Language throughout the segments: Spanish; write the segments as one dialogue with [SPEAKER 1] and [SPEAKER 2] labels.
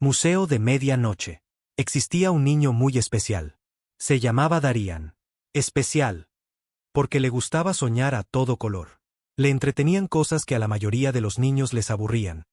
[SPEAKER 1] Museo de Medianoche. Existía un niño muy especial. Se llamaba Darían. Especial. Porque le gustaba soñar a todo color. Le entretenían cosas que a la mayoría de los niños les aburrían.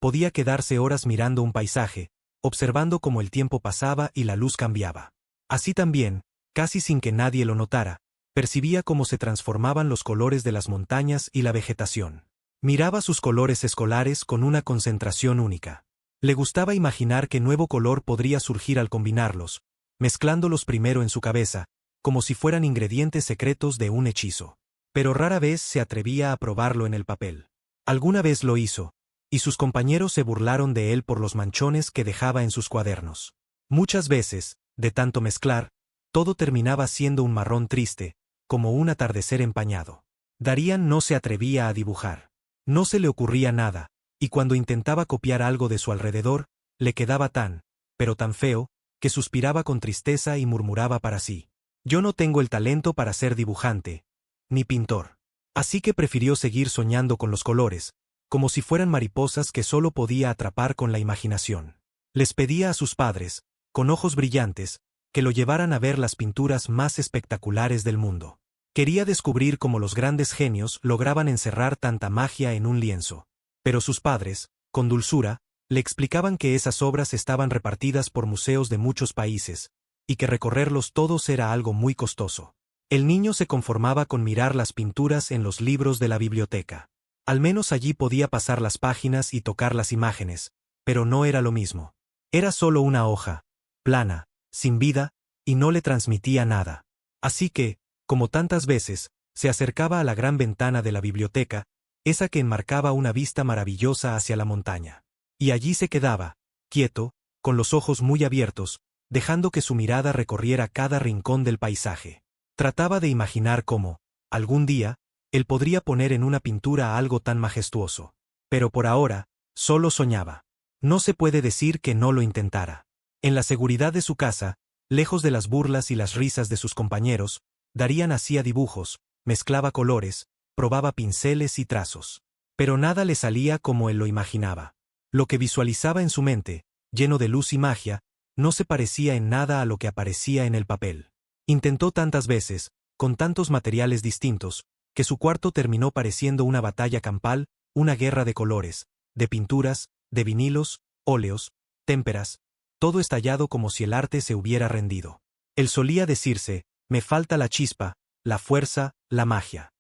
[SPEAKER 1] Podía quedarse horas mirando un paisaje, observando cómo el tiempo pasaba y la luz cambiaba. Así también, casi sin que nadie lo notara, percibía cómo se transformaban los colores de las montañas y la vegetación. Miraba sus colores escolares con una concentración única. Le gustaba imaginar qué nuevo color podría surgir al combinarlos, mezclándolos primero en su cabeza, como si fueran ingredientes secretos de un hechizo. Pero rara vez se atrevía a probarlo en el papel. Alguna vez lo hizo, y sus compañeros se burlaron de él por los manchones que dejaba en sus cuadernos. Muchas veces, de tanto mezclar, todo terminaba siendo un marrón triste, como un atardecer empañado. Darían no se atrevía a dibujar. No se le ocurría nada, y cuando intentaba copiar algo de su alrededor, le quedaba pero tan feo, que suspiraba con tristeza y murmuraba para sí: «Yo no tengo el talento para ser dibujante, ni pintor». Así que prefirió seguir soñando con los colores, como si fueran mariposas que solo podía atrapar con la imaginación. Les pedía a sus padres, con ojos brillantes, que lo llevaran a ver las pinturas más espectaculares del mundo. Quería descubrir cómo los grandes genios lograban encerrar tanta magia en un lienzo. Pero sus padres, con dulzura, le explicaban que esas obras estaban repartidas por museos de muchos países, y que recorrerlos todos era algo muy costoso. El niño se conformaba con mirar las pinturas en los libros de la biblioteca. Al menos allí podía pasar las páginas y tocar las imágenes, pero no era lo mismo. Era solo una hoja, plana, sin vida, y no le transmitía nada. Así que, como tantas veces, se acercaba a la gran ventana de la biblioteca, esa que enmarcaba una vista maravillosa hacia la montaña. Y allí se quedaba, quieto, con los ojos muy abiertos, dejando que su mirada recorriera cada rincón del paisaje. Trataba de imaginar cómo, algún día, él podría poner en una pintura algo tan majestuoso. Pero por ahora, solo soñaba. No se puede decir que no lo intentara. En la seguridad de su casa, lejos de las burlas y las risas de sus compañeros, Darían hacía dibujos, mezclaba colores, probaba pinceles y trazos. Pero nada le salía como él lo imaginaba. Lo que visualizaba en su mente, lleno de luz y magia, no se parecía en nada a lo que aparecía en el papel. Intentó tantas veces, con tantos materiales distintos, que su cuarto terminó pareciendo una batalla campal, una guerra de colores, de pinturas, de vinilos, óleos, témperas, todo estallado como si el arte se hubiera rendido. Él solía decirse: «Me falta la chispa, la fuerza, la magia».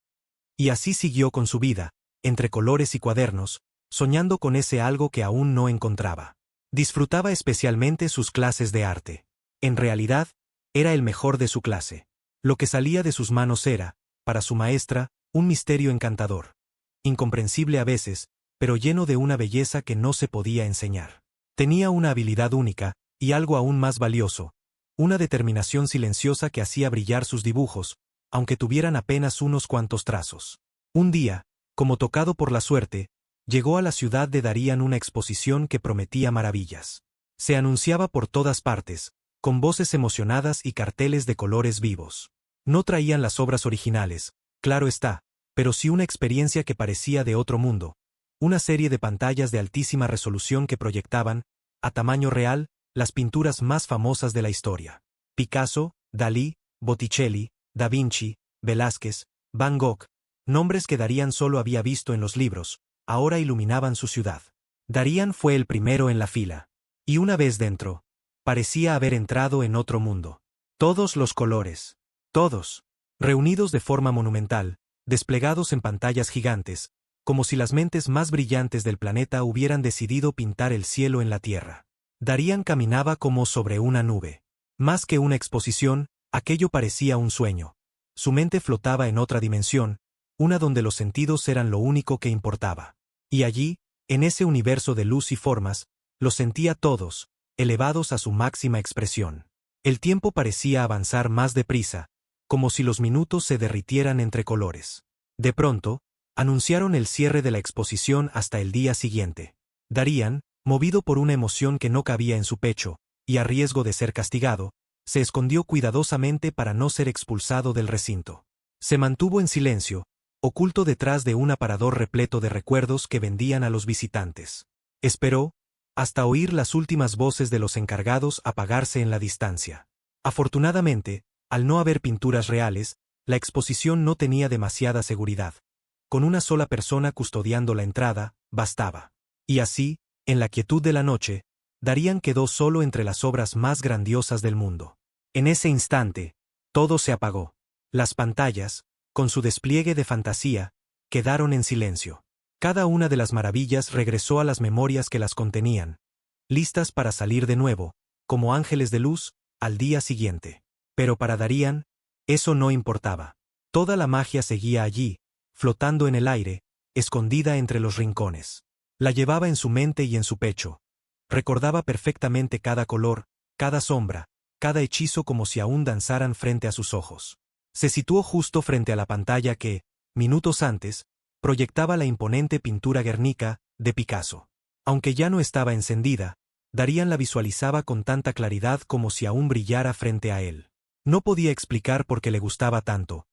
[SPEAKER 1] Y así siguió con su vida, entre colores y cuadernos, soñando con ese algo que aún no encontraba. Disfrutaba especialmente sus clases de arte. En realidad, era el mejor de su clase. Lo que salía de sus manos era, para su maestra, un misterio encantador. Incomprensible a veces, pero lleno de una belleza que no se podía enseñar. Tenía una habilidad única, y algo aún más valioso, una determinación silenciosa que hacía brillar sus dibujos, aunque tuvieran apenas unos cuantos trazos. Un día, como tocado por la suerte, llegó a la ciudad de Darían una exposición que prometía maravillas. Se anunciaba por todas partes, con voces emocionadas y carteles de colores vivos. No traían las obras originales, claro está, pero sí una experiencia que parecía de otro mundo, una serie de pantallas de altísima resolución que proyectaban, a tamaño real, las pinturas más famosas de la historia. Picasso, Dalí, Botticelli, Da Vinci, Velázquez, Van Gogh, nombres que Darían solo había visto en los libros, ahora iluminaban su ciudad. Darían fue el primero en la fila. Y una vez dentro, parecía haber entrado en otro mundo. Todos los colores, todos, reunidos de forma monumental, desplegados en pantallas gigantes, como si las mentes más brillantes del planeta hubieran decidido pintar el cielo en la tierra. Darían caminaba como sobre una nube. Más que una exposición, aquello parecía un sueño. Su mente flotaba en otra dimensión, una donde los sentidos eran lo único que importaba. Y allí, en ese universo de luz y formas, los sentía todos, elevados a su máxima expresión. El tiempo parecía avanzar más deprisa, como si los minutos se derritieran entre colores. De pronto, anunciaron el cierre de la exposición hasta el día siguiente. Darían, movido por una emoción que no cabía en su pecho, y a riesgo de ser castigado, se escondió cuidadosamente para no ser expulsado del recinto. Se mantuvo en silencio, oculto detrás de un aparador repleto de recuerdos que vendían a los visitantes. Esperó, hasta oír las últimas voces de los encargados apagarse en la distancia. Afortunadamente, al no haber pinturas reales, la exposición no tenía demasiada seguridad. Con una sola persona custodiando la entrada, bastaba. Y así, en la quietud de la noche, Darian quedó solo entre las obras más grandiosas del mundo. En ese instante, todo se apagó. Las pantallas, con su despliegue de fantasía, quedaron en silencio. Cada una de las maravillas regresó a las memorias que las contenían, listas para salir de nuevo, como ángeles de luz, al día siguiente. Pero para Darian, eso no importaba. Toda la magia seguía allí, flotando en el aire, escondida entre los rincones. La llevaba en su mente y en su pecho. Recordaba perfectamente cada color, cada sombra, cada hechizo como si aún danzaran frente a sus ojos. Se situó justo frente a la pantalla que, minutos antes, proyectaba la imponente pintura Guernica, de Picasso. Aunque ya no estaba encendida, Darian la visualizaba con tanta claridad como si aún brillara frente a él. No podía explicar por qué le gustaba tanto.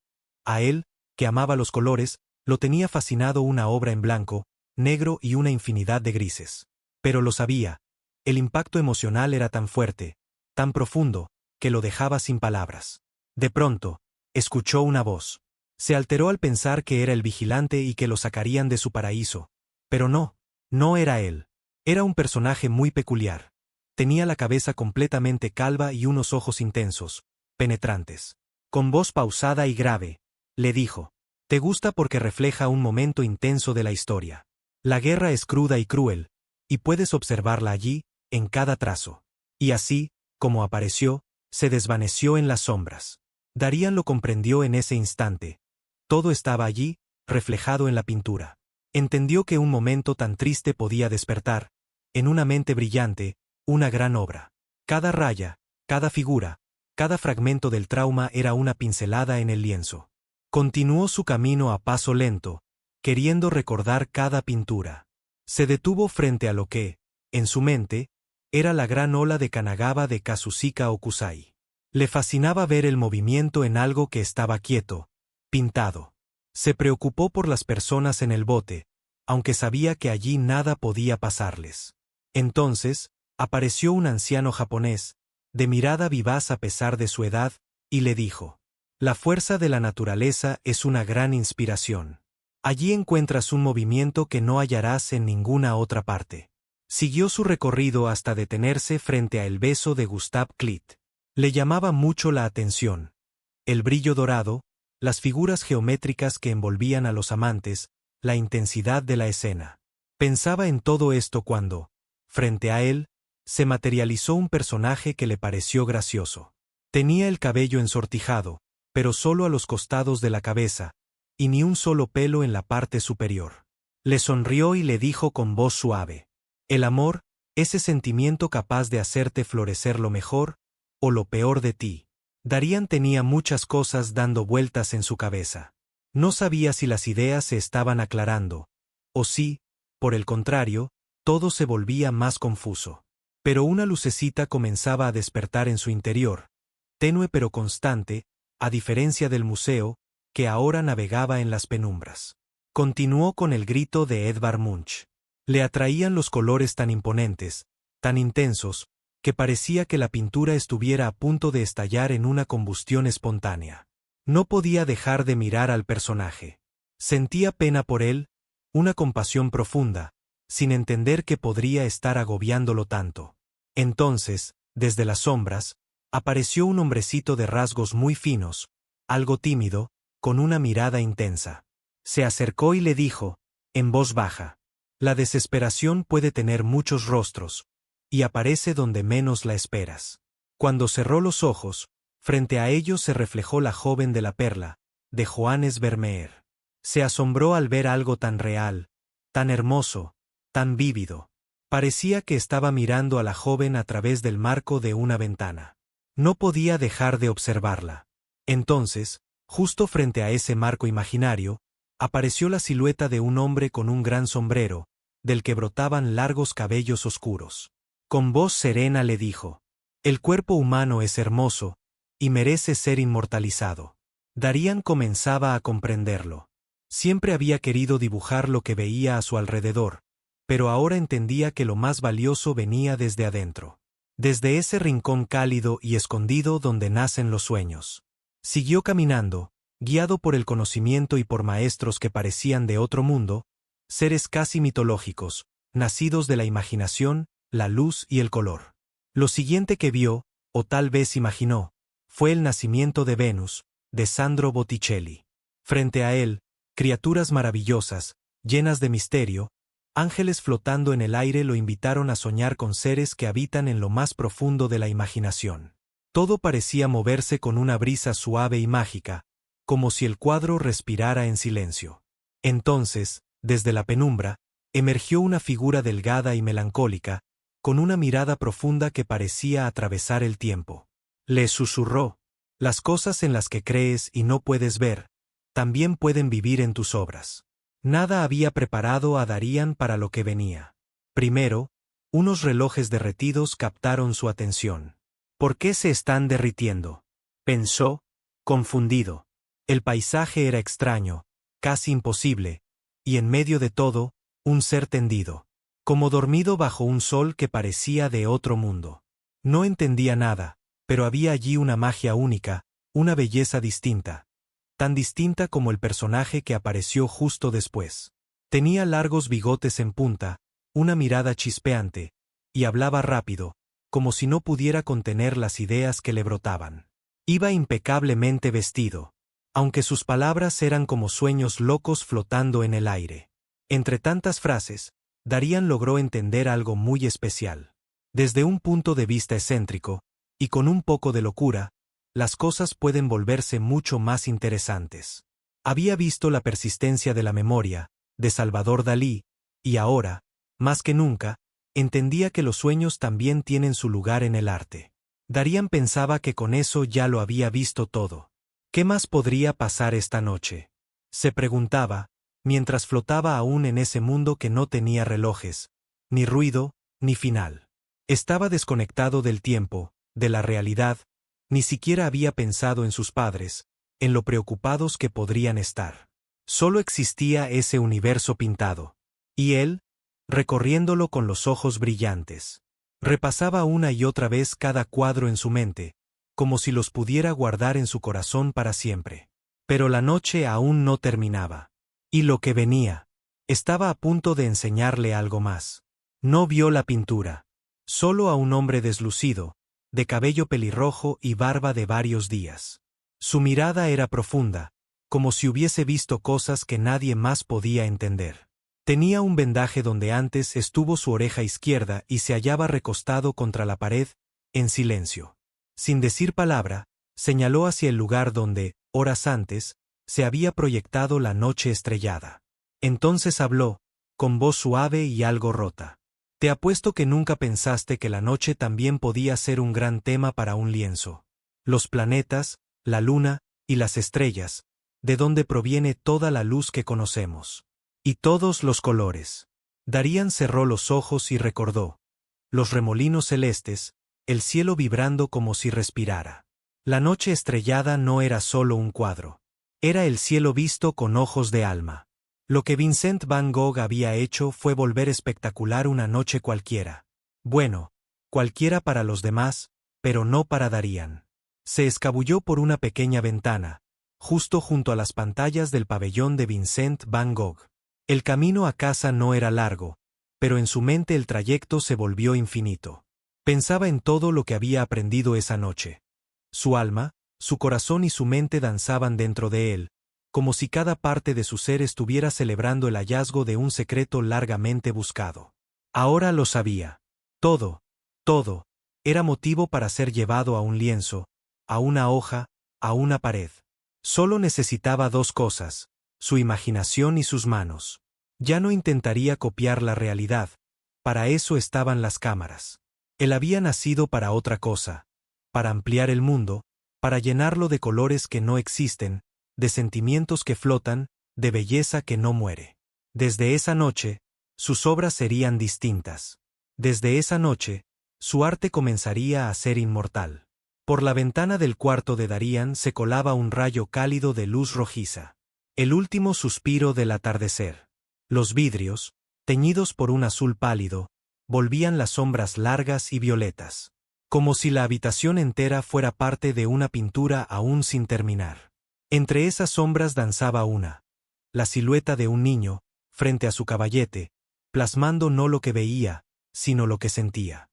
[SPEAKER 1] A él, que amaba los colores, lo tenía fascinado una obra en blanco, negro y una infinidad de grises. Pero lo sabía, el impacto emocional era tan fuerte, tan profundo, que lo dejaba sin palabras. De pronto, escuchó una voz. Se alteró al pensar que era el vigilante y que lo sacarían de su paraíso. Pero no, no era él. Era un personaje muy peculiar. Tenía la cabeza completamente calva y unos ojos intensos, penetrantes. Con voz pausada y grave, le dijo: «Te gusta porque refleja un momento intenso de la historia. La guerra es cruda y cruel, y puedes observarla allí, en cada trazo». Y así, como apareció, se desvaneció en las sombras. Darian lo comprendió en ese instante. Todo estaba allí, reflejado en la pintura. Entendió que un momento tan triste podía despertar, en una mente brillante, una gran obra. Cada raya, cada figura, cada fragmento del trauma era una pincelada en el lienzo. Continuó su camino a paso lento, queriendo recordar cada pintura. Se detuvo frente a lo que, en su mente, era la gran ola de Kanagawa de Kazushika Okusai. Le fascinaba ver el movimiento en algo que estaba quieto, pintado. Se preocupó por las personas en el bote, aunque sabía que allí nada podía pasarles. Entonces, apareció un anciano japonés, de mirada vivaz a pesar de su edad, y le dijo: «La fuerza de la naturaleza es una gran inspiración. Allí encuentras un movimiento que no hallarás en ninguna otra parte». Siguió su recorrido hasta detenerse frente a El beso de Gustav Klimt. Le llamaba mucho la atención. El brillo dorado, las figuras geométricas que envolvían a los amantes, la intensidad de la escena. Pensaba en todo esto cuando, frente a él, se materializó un personaje que le pareció gracioso. Tenía el cabello ensortijado, pero solo a los costados de la cabeza, y ni un solo pelo en la parte superior. Le sonrió y le dijo con voz suave: «El amor, ese sentimiento capaz de hacerte florecer lo mejor, o lo peor de ti». Darian tenía muchas cosas dando vueltas en su cabeza. No sabía si las ideas se estaban aclarando, o si, por el contrario, todo se volvía más confuso. Pero una lucecita comenzaba a despertar en su interior, tenue pero constante, a diferencia del museo, que ahora navegaba en las penumbras. Continuó con el grito de Edvard Munch. Le atraían los colores tan imponentes, tan intensos, que parecía que la pintura estuviera a punto de estallar en una combustión espontánea. No podía dejar de mirar al personaje. Sentía pena por él, una compasión profunda, sin entender que podría estar agobiándolo tanto. Entonces, desde las sombras, apareció un hombrecito de rasgos muy finos, algo tímido, con una mirada intensa. Se acercó y le dijo, en voz baja: «La desesperación puede tener muchos rostros, y aparece donde menos la esperas». Cuando cerró los ojos, frente a ellos se reflejó La joven de la perla, de Johannes Vermeer. Se asombró al ver algo tan real, tan hermoso, tan vívido. Parecía que estaba mirando a la joven a través del marco de una ventana. No podía dejar de observarla. Entonces, justo frente a ese marco imaginario, apareció la silueta de un hombre con un gran sombrero, del que brotaban largos cabellos oscuros. Con voz serena le dijo: «El cuerpo humano es hermoso, y merece ser inmortalizado». Darian comenzaba a comprenderlo. Siempre había querido dibujar lo que veía a su alrededor, pero ahora entendía que lo más valioso venía desde adentro. Desde ese rincón cálido y escondido donde nacen los sueños. Siguió caminando, guiado por el conocimiento y por maestros que parecían de otro mundo, seres casi mitológicos, nacidos de la imaginación, la luz y el color. Lo siguiente que vio, o tal vez imaginó, fue el nacimiento de Venus, de Sandro Botticelli. Frente a él, criaturas maravillosas, llenas de misterio, ángeles flotando en el aire lo invitaron a soñar con seres que habitan en lo más profundo de la imaginación. Todo parecía moverse con una brisa suave y mágica, como si el cuadro respirara en silencio. Entonces, desde la penumbra, emergió una figura delgada y melancólica, con una mirada profunda que parecía atravesar el tiempo. Le susurró: las cosas en las que crees y no puedes ver, también pueden vivir en tus obras. Nada había preparado a Darían para lo que venía. Primero, unos relojes derretidos captaron su atención. ¿Por qué se están derritiendo?, pensó, confundido. El paisaje era extraño, casi imposible, y en medio de todo, un ser tendido, como dormido bajo un sol que parecía de otro mundo. No entendía nada, pero había allí una magia única, una belleza distinta, tan distinta como el personaje que apareció justo después. Tenía largos bigotes en punta, una mirada chispeante, y hablaba rápido, como si no pudiera contener las ideas que le brotaban. Iba impecablemente vestido, aunque sus palabras eran como sueños locos flotando en el aire. Entre tantas frases, Darían logró entender algo muy especial. Desde un punto de vista excéntrico, y con un poco de locura, las cosas pueden volverse mucho más interesantes. Había visto la persistencia de la memoria, de Salvador Dalí, y ahora, más que nunca, entendía que los sueños también tienen su lugar en el arte. Darían pensaba que con eso ya lo había visto todo. ¿Qué más podría pasar esta noche?, se preguntaba, mientras flotaba aún en ese mundo que no tenía relojes, ni ruido, ni final. Estaba desconectado del tiempo, de la realidad, ni siquiera había pensado en sus padres, en lo preocupados que podrían estar. Solo existía ese universo pintado. Y él, recorriéndolo con los ojos brillantes. Repasaba una y otra vez cada cuadro en su mente, como si los pudiera guardar en su corazón para siempre. Pero la noche aún no terminaba. Y lo que venía. Estaba a punto de enseñarle algo más. No vio la pintura. Solo a un hombre deslucido, de cabello pelirrojo y barba de varios días. Su mirada era profunda, como si hubiese visto cosas que nadie más podía entender. Tenía un vendaje donde antes estuvo su oreja izquierda y se hallaba recostado contra la pared, en silencio. Sin decir palabra, señaló hacia el lugar donde, horas antes, se había proyectado la noche estrellada. Entonces habló, con voz suave y algo rota. Te apuesto que nunca pensaste que la noche también podía ser un gran tema para un lienzo. Los planetas, la luna, y las estrellas, de donde proviene toda la luz que conocemos. Y todos los colores. Darían cerró los ojos y recordó. Los remolinos celestes, el cielo vibrando como si respirara. La noche estrellada no era solo un cuadro. Era el cielo visto con ojos de alma. Lo que Vincent van Gogh había hecho fue volver espectacular una noche cualquiera. Bueno, cualquiera para los demás, pero no para Darían. Se escabulló por una pequeña ventana, justo junto a las pantallas del pabellón de Vincent van Gogh. El camino a casa no era largo, pero en su mente el trayecto se volvió infinito. Pensaba en todo lo que había aprendido esa noche. Su alma, su corazón y su mente danzaban dentro de él, como si cada parte de su ser estuviera celebrando el hallazgo de un secreto largamente buscado. Ahora lo sabía. Todo, era motivo para ser llevado a un lienzo, a una hoja, a una pared. Solo necesitaba dos cosas, su imaginación y sus manos. Ya no intentaría copiar la realidad, para eso estaban las cámaras. Él había nacido para otra cosa, para ampliar el mundo, para llenarlo de colores que no existen, de sentimientos que flotan, de belleza que no muere. Desde esa noche, sus obras serían distintas. Desde esa noche, su arte comenzaría a ser inmortal. Por la ventana del cuarto de Darían se colaba un rayo cálido de luz rojiza. El último suspiro del atardecer. Los vidrios, teñidos por un azul pálido, volvían las sombras largas y violetas, como si la habitación entera fuera parte de una pintura aún sin terminar. Entre esas sombras danzaba la silueta de un niño, frente a su caballete, plasmando no lo que veía, sino lo que sentía.